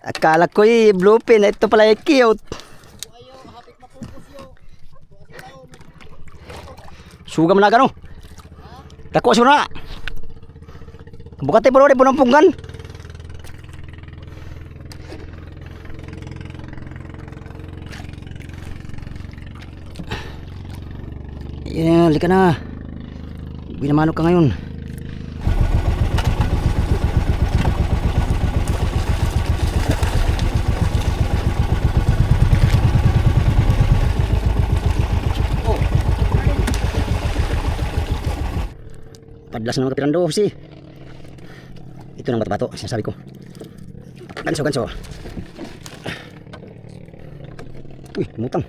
Akala ko'y bluefin. Ito pala yung cute. Sugam na gano. Dako suna. Bukati bro di punong punggan. Yan, lika na. Binamanok ka ngayon. Padlas na mga kapirando si. Ito nang bato-bato, sinasabi ko. Ganso, ganso. Uy, mutang.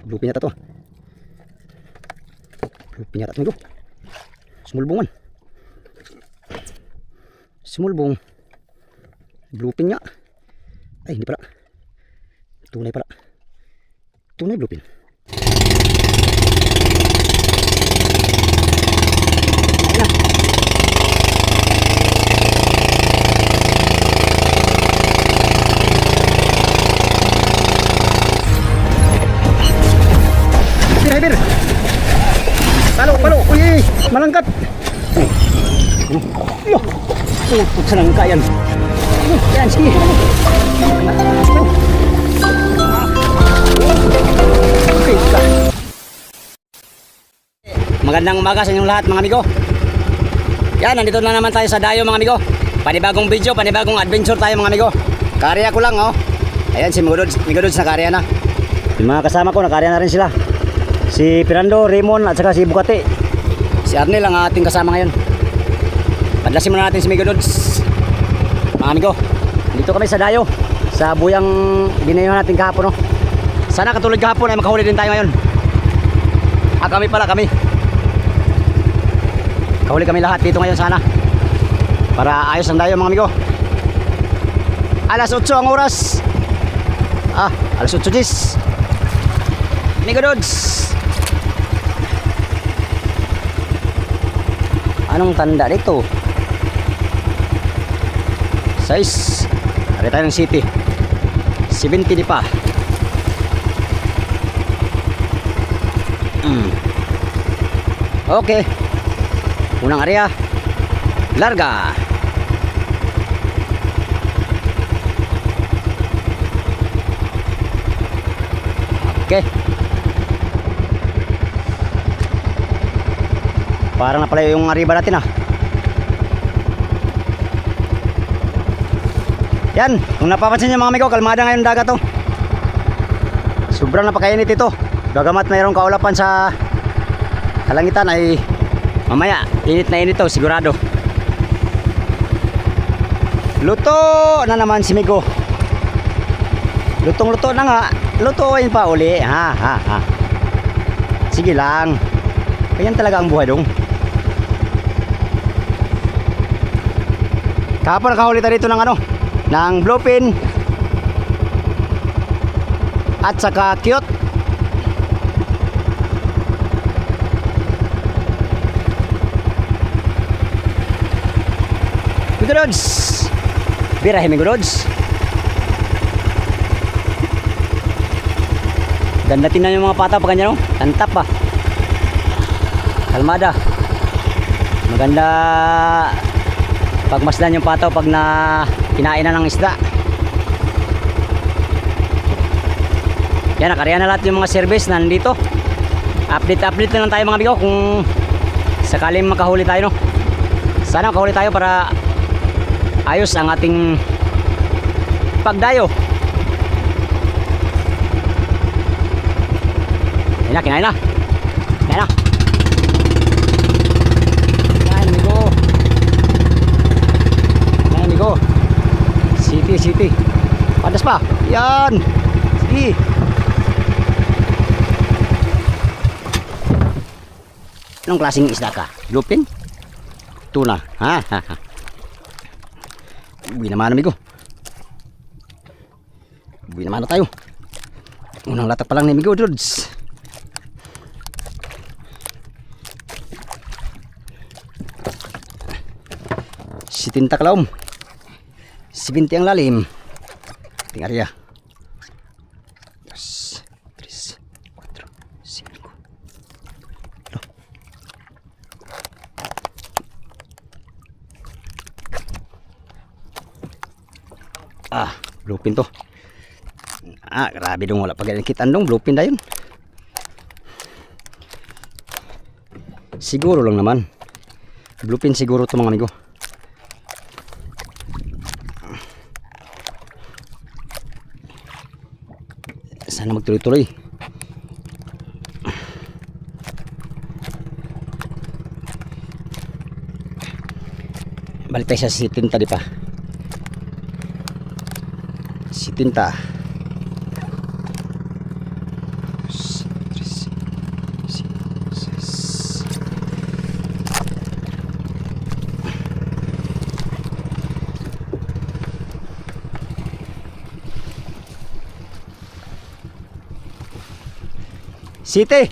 Bluefin yata to. Bluefin yata ito. Smulbungan. Smulbung. Bluefin niya. Ay, hindi pala. Tunay pala. Tunay bluefin. Hyper. Palo. Uy, malangkat. Yo. Putsa nang kayan. Yan, sige. Okay, ka. Magandang umaga sa inyong lahat mga amigo. Yan, nandito na naman tayo sa Dayo mga amigo. Panibagong video, panibagong adventure tayo mga amigo. Karya ko lang oh. Ayan si Migodods na karya na. Yung mga kasama ko nakarya na rin sila. Si Fernando, Raymond at saka si Bukati. Si Arnel ang ating kasama ngayon. Padlasin muna natin si Migodods. Mga amigo, dito kami sa Dayo. Sa buyang ginayuhan natin kahapon no? Sana katulad kahapon ay makahuli din tayo ngayon. Kami pala kami. Kahuli kami lahat dito ngayon sana. Para ayos ang Dayo mga amigo. Alas 8 ang oras. Alas 8:10. Migodods. Anong tanda dito? Size. Ari tayo ng city. 70 di pa. Okay. Unang area. Larga. Okay. Parang na pala yung arriba natin Yan, kung napapansin nyo mga amigo, kalmada ngayon dagat to. Sobrang napakainit ito. Bagamat mayroong kaulapan sa kalangitan ay mamaya, init na init to, sigurado. Luto na naman si Migo. Lutong-luto na nga. Lutuin pa uli. Sige lang. Ganyan talaga ang buhay dong. Kahapon nakahuli tayo dito ng ng bluefin at saka cute. Migodods. Birahe Migodods. Ganda tingnan yung mga pata pa ganyan Tantap pa. Kalmada. Maganda pagmasdan yung pataw pag na kinain na ng isda. Yan, nakarya na lahat yung mga service na nandito. Update na lang tayo mga amigo kung sakaling makahuli tayo Sana makahuli tayo para ayos ang ating pagdayo. Yan na, kinain na. City. Padas pa. Yan. Sige. Anong klaseng isda ka? Bluefin? Tuna. Uwi naman amigo. Uwi naman na tayo. Unang latak pa lang ni Migodods. Si Tinta Kalaom. 70 ang lalim. Ting area. 2, 3, 4, 5. Bluepin to. Grabe dong, wala pa ganyan kitaan dong, bluepin na yun. Siguro lang naman. Bluepin siguro to mga amigo. Sana magtuloy-tuloy. Balik tayo sa sitinta di pa. Sitinta. City.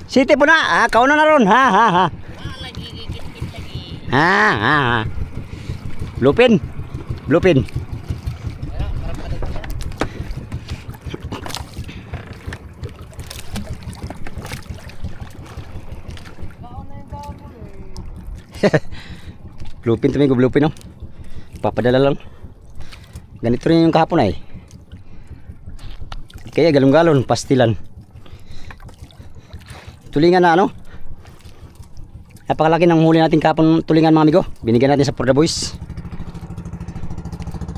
City po na. Kauna na ron. Ha. Lupin. Lupin tumigo, lupin no. Papadala lang. Ganito rin yung kahapon ay. Kaya galon-galon, pastilan. Tulingan na ano? Napakalaki ng huli natin kapon tulingan mga amigo. Binigyan natin sa For the Boys.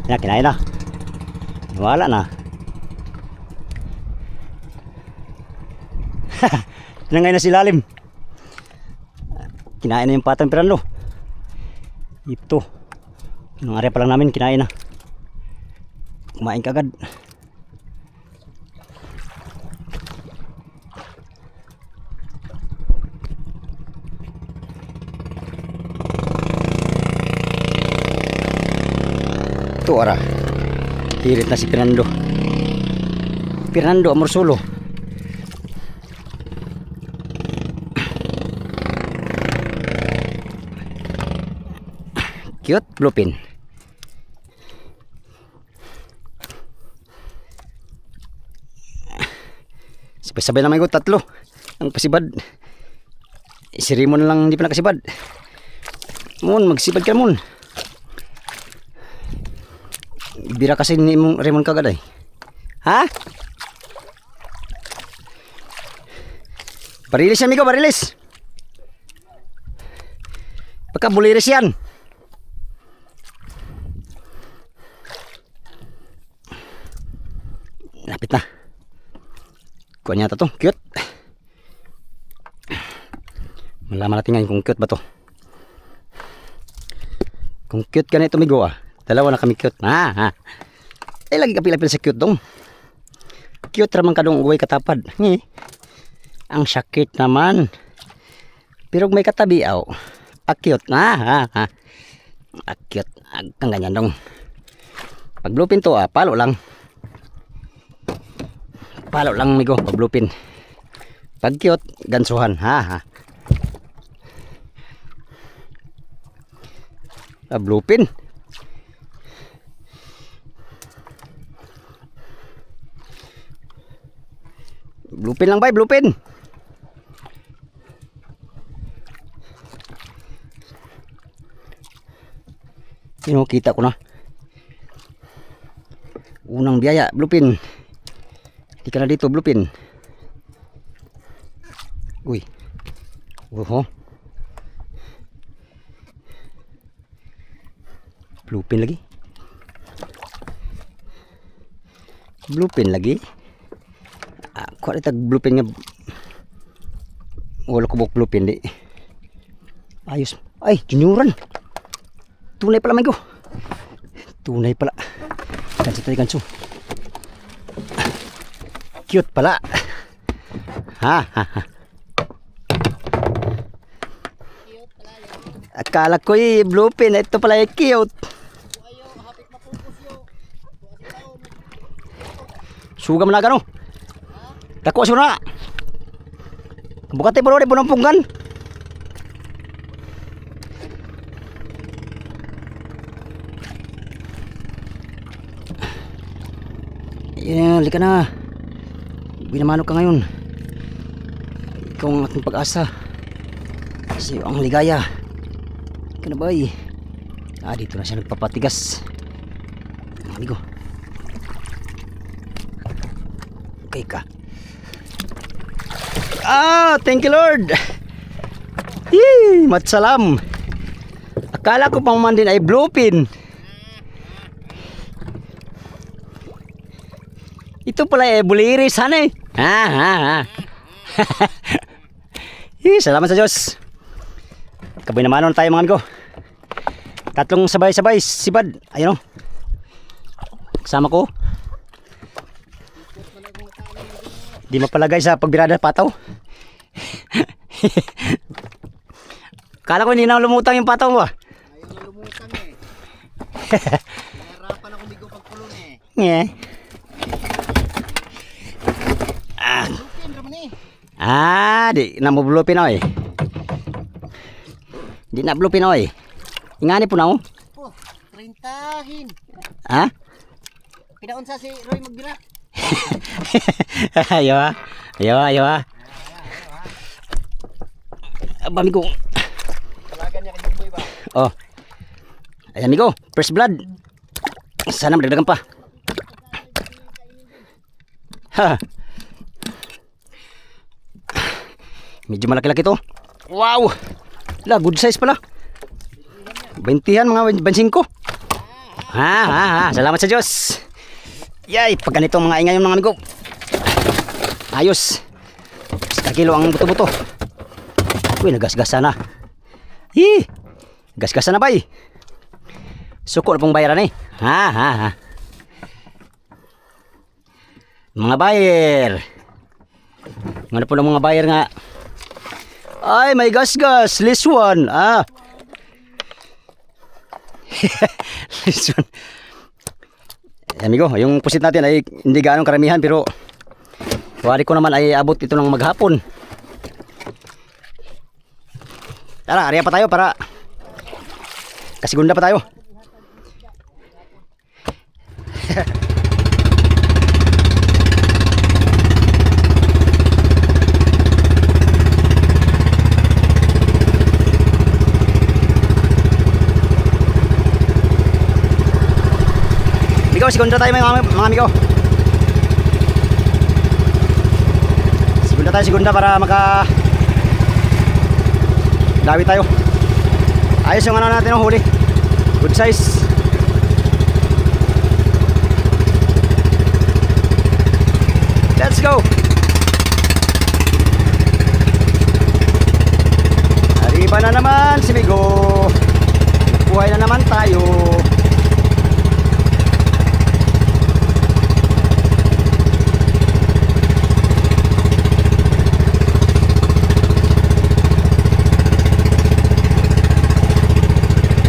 Yan, kinain na. Wala na. Tinangay na si lalim. Kinain na yung patang piranlo. Ito. Nung area pa lang namin, kinain na. Kumain kagad. Ito ara. Hirit na si Fernando. Fernando Amorsolo. Cute bluepin. Sabay-sabay naman ko tatlo. Ang pasibad. Si Raymond lang hindi pa nakasibad. Mon, magsibad ka mon. Bira kasi ni Raymond kagad ay. Ha? Barilis yan amigo, barilis. Pagka buliris yan. Lapit na. Kuha niya to, cute. Malaman natin ngayon kung cute ba to. Kung cute ka na ito amigo Dalawa na kami cute. Lagi kapil-apil sa cute dong. Cute raman ka dong uway katapad. Ang sakit naman. Pero may katabi cute. Cute. Ang ganyan dong. Pag bluepin to palo lang. Palo lang migo pag bluepin. Pag cute, gansuhan. Bluepin. Bluepin lang ba? Bluepin. Kita ko na. Unang biyaya, bluepin. Hindi ka na dito, bluepin. Uy. Bluepin lagi. Bluepin lagi. Kuha rin bluepin nga. Wala ko buk bluepin di. Ayos. Ay, junyuran. Tunay pala may ko. Tunay pala. Ganso tayo ganso. Cute pala. Akala ko bluepin. Ito pala cute. Sugam na gano. Dako suna. Bukati puro di punong punggan. Ayan, halika na. Binamano ka ngayon. Ikaw ang aking pag-asa. Kasi ang ligaya. Halika na bay. Dito na siya nagpapatigas. Mga amigo. Okay ka. Thank you Lord. Matsalam. Akala ko pang man din ay bluefin. Ito pala ay buliris sana eh. Salamat sa Diyos. Kabay naman tayo mga amigo. Tatlong sabay-sabay sibad. Ayun o. Kasama ko. Di mapalagay sa pagbirada pataw. Kala ko hindi na lumutang yung pataw mo. Ayaw na lumutang eh. Nahirapan ako bigo pagpulong eh. Lupin naman eh. Di na mo blupin o eh. Di na blupin o eh. Ingani po na o. Po, 30hin. Pinaon sa si Roy magbira. Ayaw amigo. Talagan niya kay Boy ba? Ayan amigo, first blood. Sana madagdagan pa. Medyo malaki-laki to. Wow. Good size pala. 20han mga 25. Salamat sa Diyos. Yay, pag ganito mga ingay yung mga amigo. Ayos. 1 kilo ang buto-buto. Uy, nagasgasa na. Gasgasa na bay. Suko na pong bayaran eh. Mga buyer. Ano po ng mga buyer nga? Ay, may gasgas. List one. List one. Amigo, yung pusit natin ay hindi gaano karamihan pero wari ko naman ay abot ito ng maghapon. Tara, area pa tayo para kasigunda pa tayo. Segunda tayo mga amigo. Segunda para maka dawi tayo. Ayos yung ano natin, huli. Good size. Let's go. Arriba na naman si Migo. Buhay na naman tayo.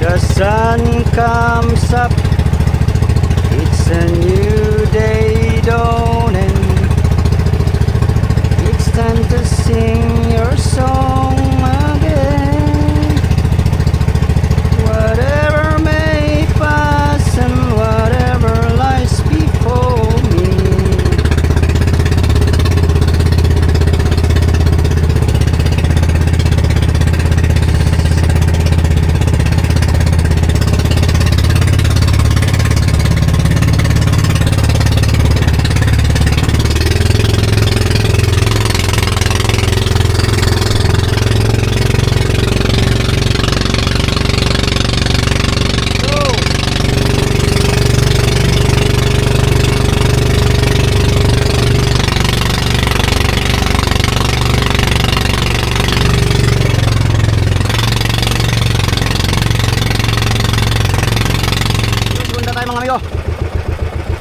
The sun comes up, it's a new day dawning. It's time to sing your song again. Whatever may pass and whatever lies before me.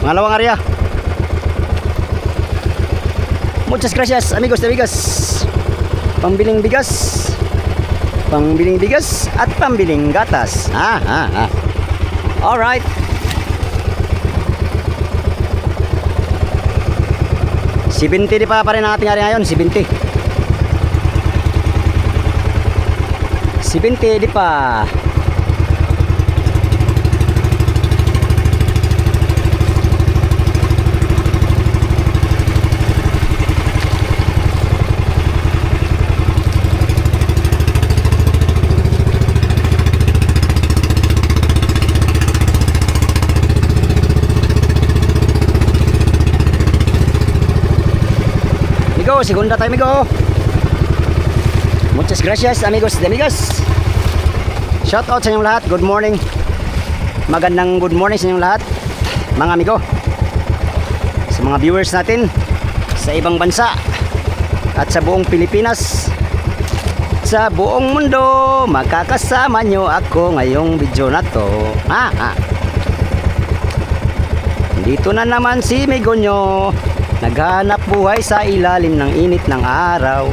Pangalawang area. Muchas gracias amigos de Bigas. Pambiling bigas, pambiling bigas at pambiling gatas. Alright. Si 20 di pa rin ang ating area ngayon. Si 20 di pa. amigo, segunda tayo amigo. Muchas gracias amigos de amigas. Shout out sa inyong lahat, good morning. Magandang good morning sa inyong lahat, mga amigo. Sa mga viewers natin sa ibang bansa at sa buong Pilipinas, sa buong mundo, makakasama nyo ako ngayong video na to. Dito na naman si Migo nyo, naghanap buhay sa ilalim ng init ng araw.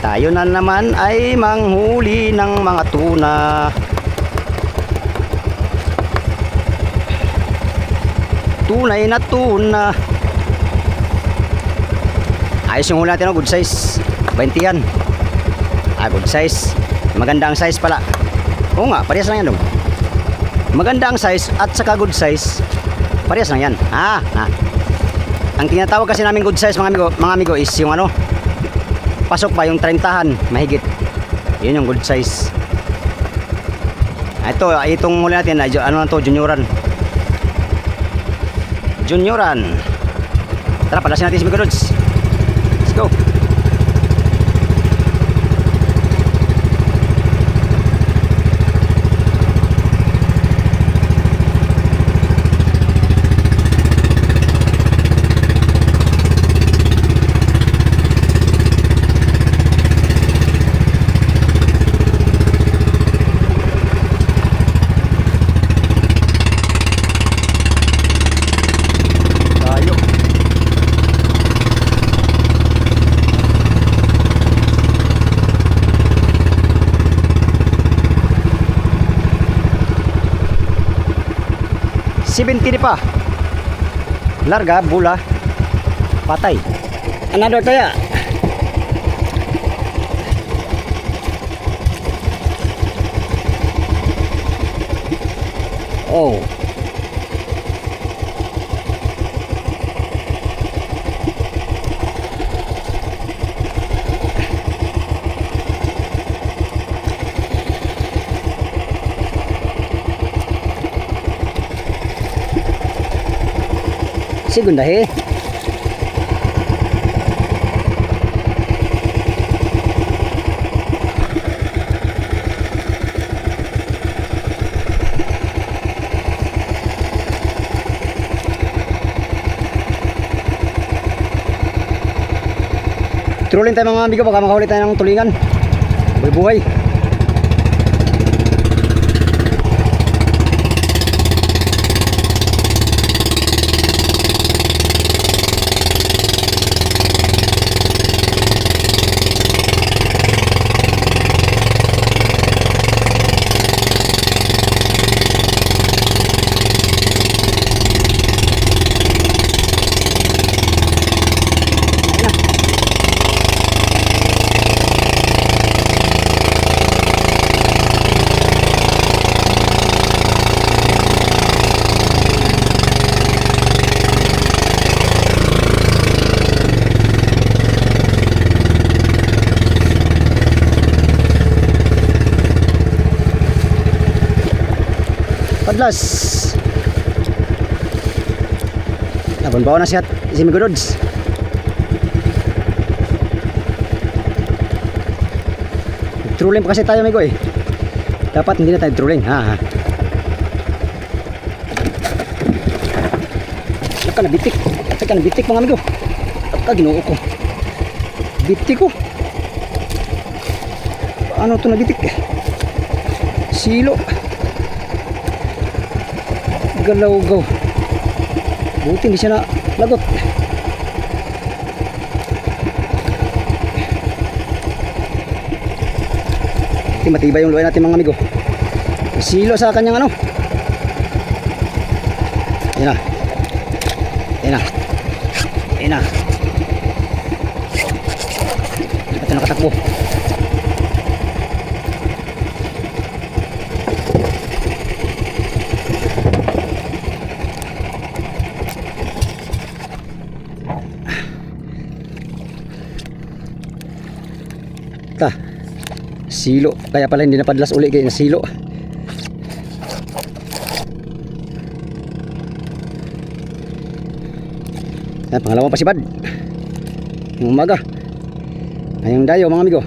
Tayo na naman ay manghuli ng mga tuna. Tunay na tuna. Ayos yung huli natin, good size. 20 yan. Good size. Maganda ang size pala. Oo nga, parehas lang yan dong. Maganda ang size at saka good size. Parehas lang yan. Ang tinatawag kasi namin good size mga amigo is yung ano, pasok pa yung 30-han mahigit. Yun yung good size. Itong huli natin, ano na to, junioran. Tara, palasin natin si Migo Dudes. Let's go. Sibintini pa. Larga, bula, patay. Another kaya. Oh. Segundahe. Trolling tayo mga amigo, baka makahuli tayo ng tulingan. Buhay-buhay. Padlas. Nabon-bawa na si Migo Dudes. Trolling pa kasi tayo amigo eh. Dapat hindi na tayo trolling. Naka na bitik mga amigo. Ginoo ko. Bitik ko. Paano to nabitik? Silo. Galaw-gaw. Buti hindi siya na lagot. Matibay yung luay natin mga amigo. Silo sa kanyang ano. Yan na. Ito nakatakbo. Silo, kaya pala hindi napadlas uli kaya silo. Ay, pangalawang pasibad. Yung umaga. Ngayong dayo mga amigo.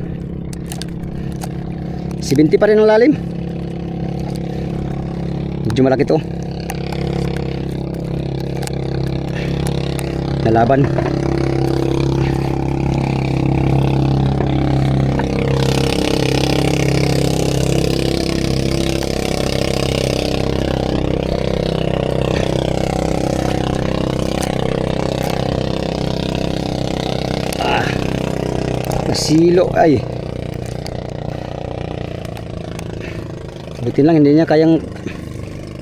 70 pa rin ang lalim. Medyo malaki to. Nalaban. Nasilo ay. Buti lang hindi niya kayang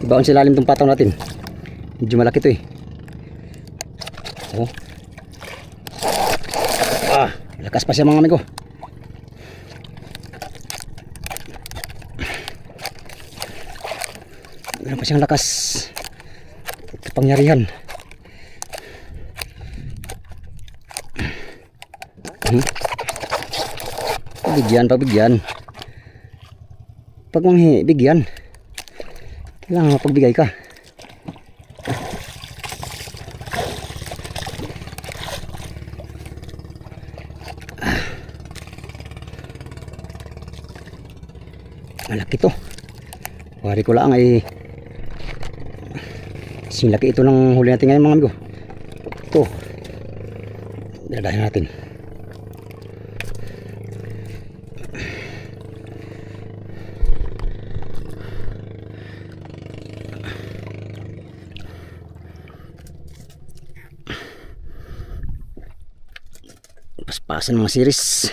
ibaon sa lalim tong pataw natin. Medyo malaki to eh. Oh. Lakas pa siya mga amigo. Meron pa siyang lakas. Kapangyarihan. Pagbigyan. Pag manghi, bigyan. Kailangan mapagbigay ka. Malaki to. Wari ko lang ay sinlaki ito ng huli natin ngayon mga amigo. Ito. Dinadahin natin. Paspasan mga series.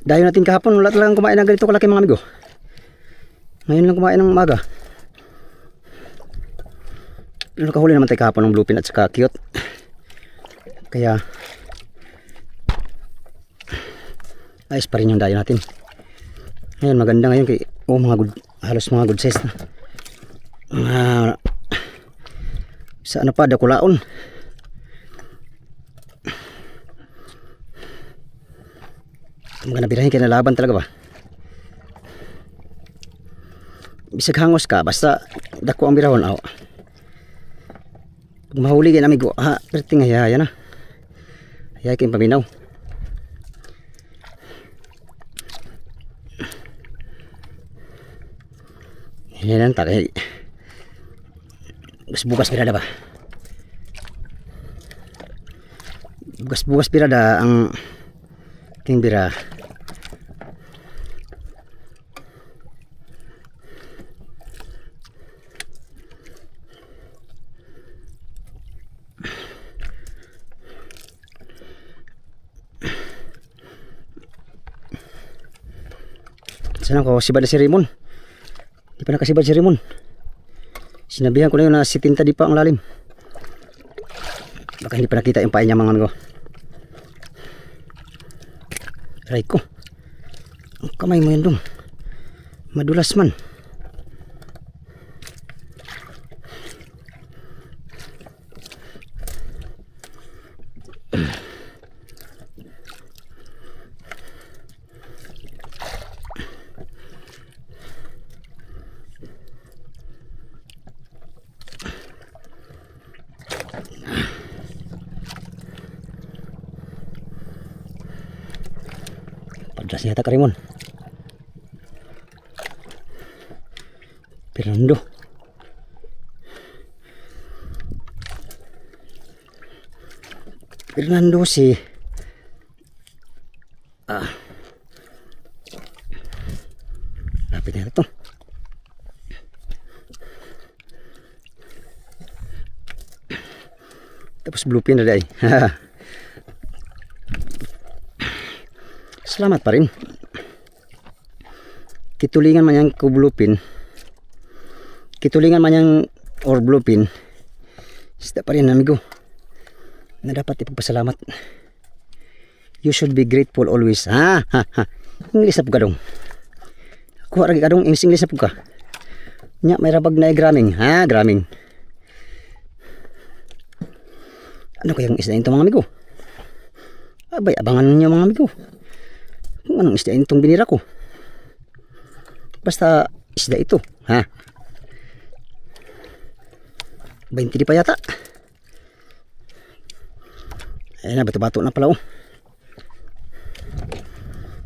Dahil natin kahapon wala talagang kumain ng ganito kalaki mga amigo. Ngayon lang kumain ng umaga. Pero nakahuli naman tayo kahapon ng bluefin at saka cute. Kaya ayos pa rin yung dayo natin. Ngayon maganda ngayon kay mga good, halos mga good size na. Sa ano pa dakulaon. Mga nabirahin kayo na laban talaga ba? Bisag hangos ka basta dako ang birahon aw. Pag mahuli kayo amigo perting hayaya na. Hayaya kayong paminaw. Yan ang takay. Bukas pirada ba? Bukas pirada ang ting bira. Sana ko sibad na si Raymond. Di pa nakasibad si Raymond. Sinabihan ko na yun na si Tinta di pa ang lalim. Baka hindi pa nakita yung pain niya mga amigo. Aray ko. Ang kamay mo yan dong. Madulas man. Padras yata ka Raymond. Fernando. Fernando si lapit na ito. Tapos bluefin na dahil. Salamat pa rin. Kitulingan man yang ko bluefin. Kitulingan man yang or bluefin. Isda pa rin amigo. Na dapat ipagpasalamat. You should be grateful always. English na po ka dong. Kuha ragi ka dong. English na po ka. Nya may rabag na graming. Graming. Ano kayang isda ito mga amigo? Abay, abangan niyo mga amigo. Kung anong isda itong binira ko. Basta isda ito? Ha? 20 di pa yata. Ayan na, bato-bato na pala oh.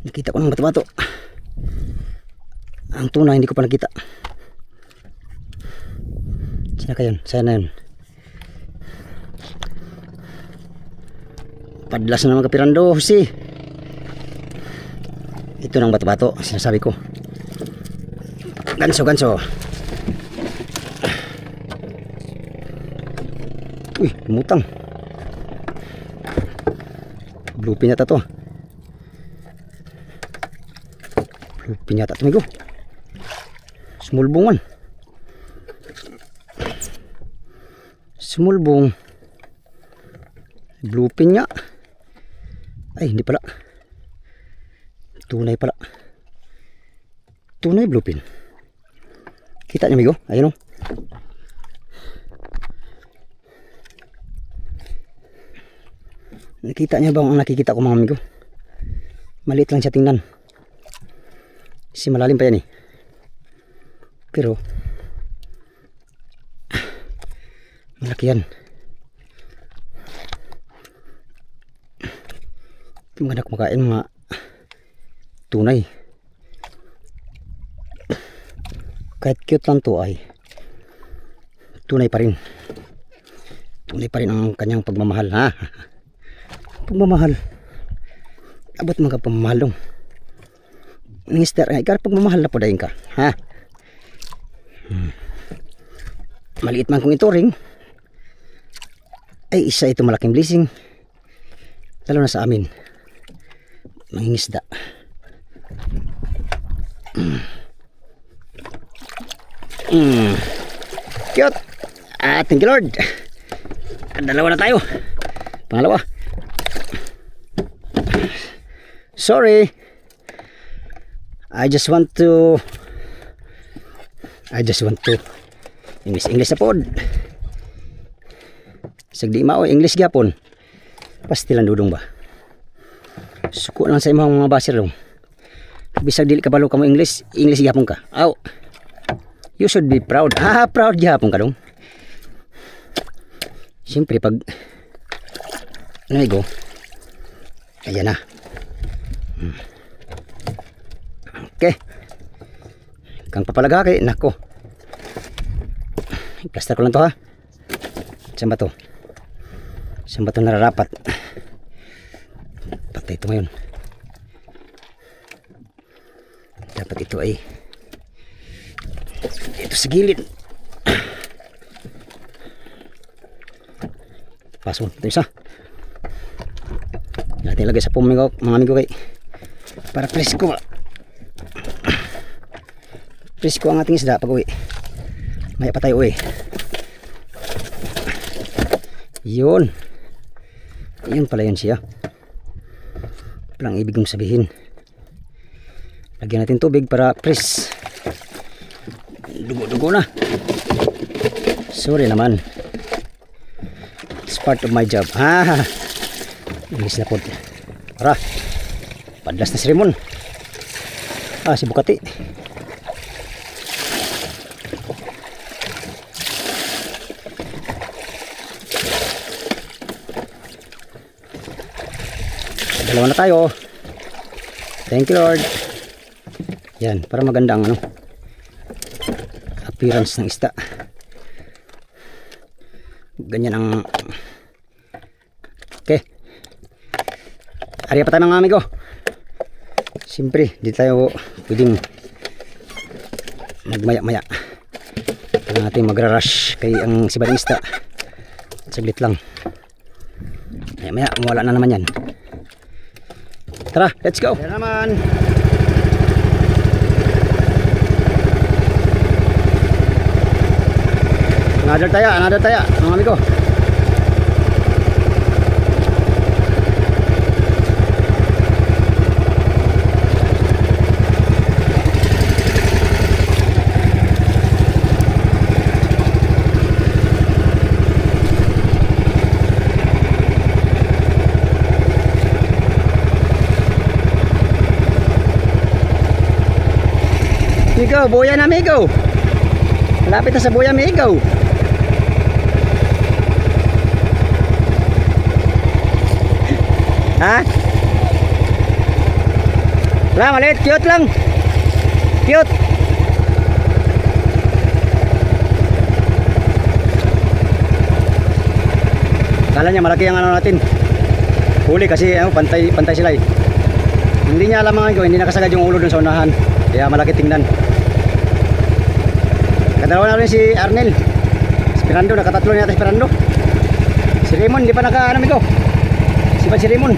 Nakita ko ng bato-bato. Ang tuna hindi ko pa nakita. Saan ka yun? Saan na yun? Padlas na naman kapirando, si. Ito ng bato-bato, sinasabi ko. Ganso, ganso. Uy, lumutang. Bluepin yata to. Bluepin yata tumigo. Sumulbungan. Sumulbong. Bluepin niya. Ay, hindi pala. Tunay pala. Tunay bluepin. Kita niyo amigo? Ayun o. Nakita niya ba ang nakikita ko mga amigo? Maliit lang siya tingnan. Kasi malalim pa yan eh. Pero malaki yan. Maganda kumakain mga tunay. Kahit cute lang to ay tunay pa rin. Tunay pa rin ang kanyang pagmamahal ha. Pagmamahal. Abot mga pagmamahal dong. Mister, ikaw pagmamahal na po dahin ka. Ha? Maliit man kung ito ring. Ay isa ito malaking blessing. Lalo na sa amin. Mangingisda. Cute. Thank you Lord. Dalawa na tayo. Pangalawa. Sorry. I just want to English na pod. Sagdi mao English gyapon. Pastilan dudong ba. Suko lang sa imong mga baser dong. Bisag dili ka balo ka mo English gyapon ka. Aw. You should be proud. Proud gyapon ka dong. Siyempre pag go. Ayan na. Okay. Kang papalaga kay nako. Plaster ko lang to ha. Saan ba to? Saan ba to nararapat? Patay ito ngayon. Dapat ito ay ito sa gilid. Pasok ito isa. Natin lagay sa pumigaw mga amigo kay para presko. Presko ang ating isda pag uwi. Maya pa tayo uwi. Yun. Yun pala yun siya. Palang ibig kong sabihin. Lagyan natin tubig para press. Dugo-dugo na. Sorry naman. It's part of my job. English na po. Tara. Padlas na si Ramon. Si Bukati. Dalawa na tayo. Thank you Lord. Yan, para maganda ang appearance ng isda. Ganyan ang okay. Ariya pa tayo mga amigo. Siyempre, di tayo pwedeng magmaya-maya. Kailangan natin magra-rush kay ang sibading isda. Saglit lang. Maya-maya, wala na naman yan. Tara, let's go. Yan naman. Another taya, mga amigo. Here you go. buya na amigo. Malapit na sa buya amigo. Ha? Wala, maliit. Cute lang. Cute. Kala niya malaki ang ano natin. Huli kasi pantay sila eh. Hindi niya alam mga amigo, hindi nakasagad yung ulo dun sa unahan. Kaya malaki tingnan. Kadalawa na rin si Arnel. Si Fernando, nakatatlo niya si Fernando. Si Raymond, hindi pa naka ano amigo. Si Raymond.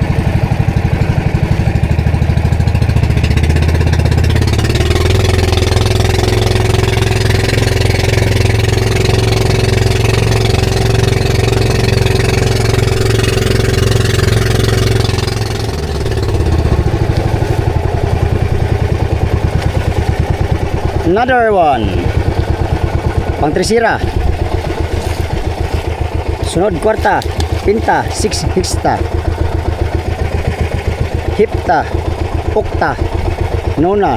Another one. Pang tresira. Sunod kwarta, pinta, sixta, hipta, okta, nona.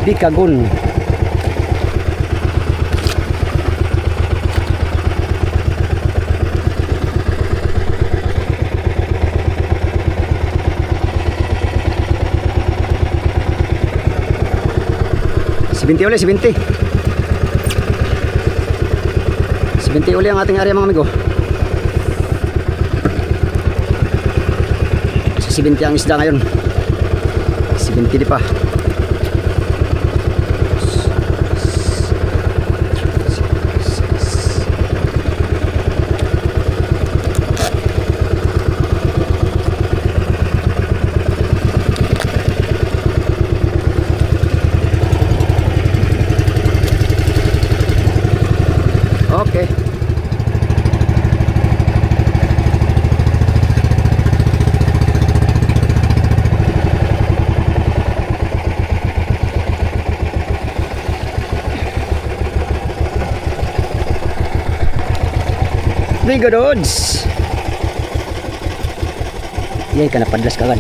Dikagun. Sibinti uli, sibinti. Sibinti uli ang ating area mga amigo. Sibinti ang isda ngayon. Sibinti di pa. Okay. Very good odds. Yay ka napadlas ka kan.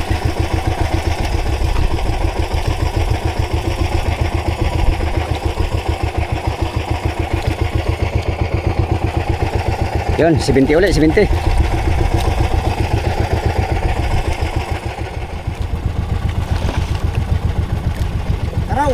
Yun, 70 ulit, 70. Taraw.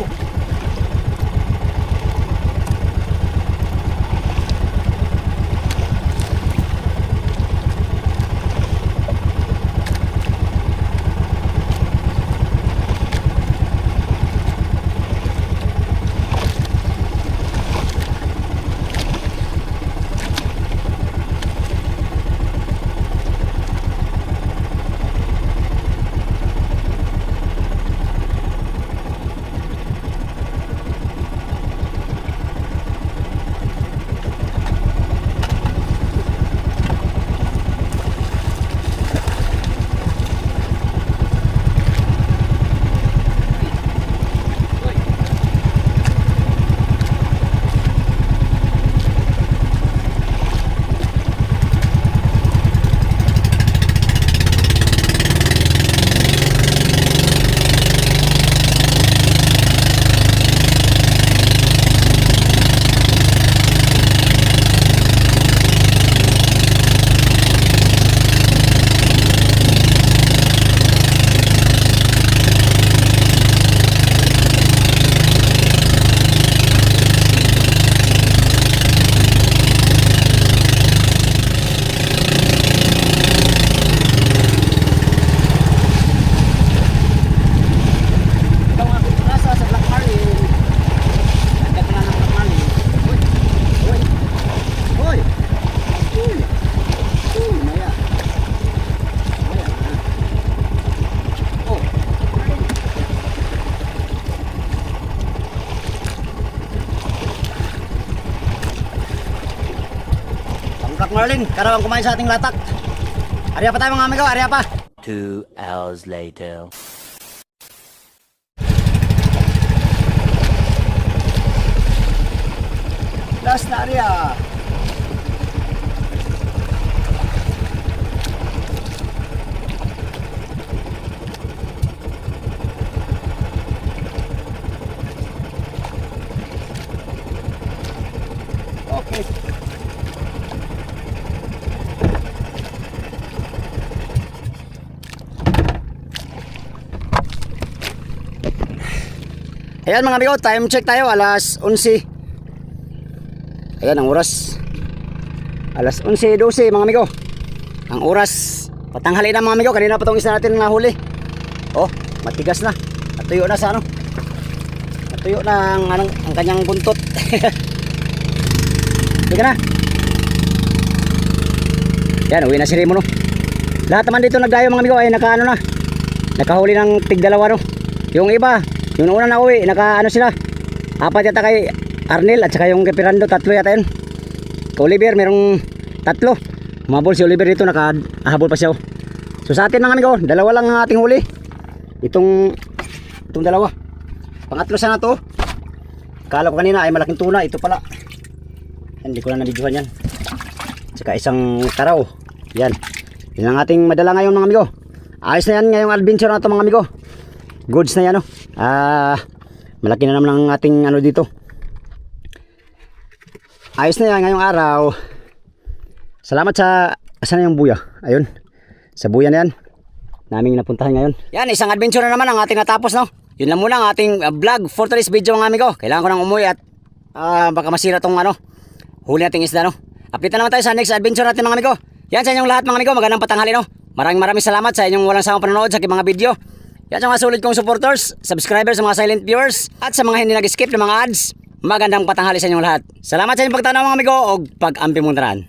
Marlin, karawang kumain sa ating latak. Ariya pa tayo mga amigo, ariya pa. 2 hours later. Last na ariya. Ayan mga amigo, time check tayo, alas 11. Ayan ang oras. Alas 11:12 mga amigo. Ang oras, patanghali na mga amigo. Kanina pa itong isa natin nahuli. Oh, matigas na. Natuyo na sa ano. Natuyo na ang kanyang buntot. Sige na. Yan, uwi na si Remo no. Lahat naman dito nagdayo mga amigo ay nakaano na. Nakahuli ng tig-dalawa no. Yung iba, yung una na uwi, nakaano sila. 4 yata kay Arnel at saka yung kay Pirando, 3 yata yun. Kay Oliver, merong 3. Umabol si Oliver dito, nakahabol pa siya. So sa atin mga amigo, 2 lang ang ating huli. Itong 2. Pangatlo sana to. Kala ko kanina ay malaking tuna, ito pala. Hindi ko na nabidyohan yan. Saka isang karaw. Yan. Yan ang ating madala ngayon mga amigo. Ayos na yan ngayong adventure na to mga amigo. Goods na yan no. Malaki na naman ang ating ano dito. Ayos na yan ngayong araw. Salamat sa asan na yung buya. Ayun. Sa buya na yan. Naming napuntahan ngayon. Yan, isang adventure na naman ang ating natapos no. Yun lang muna ang ating vlog for today's video mga amigo. Kailangan ko nang umuwi at baka masira tong ano. Huli nating isda no. Update na naman tayo sa next adventure natin mga amigo. Yan sa inyong lahat mga amigo. Magandang patanghali no. Maraming salamat sa inyong walang sawang panonood sa aking mga video. Yan sa mga sulit kong supporters, subscribers, sa mga silent viewers, at sa mga hindi nag-skip ng mga ads. Magandang patanghali sa inyong lahat. Salamat sa inyong pagtanaw mga amigo o pag-ampi mong tanan.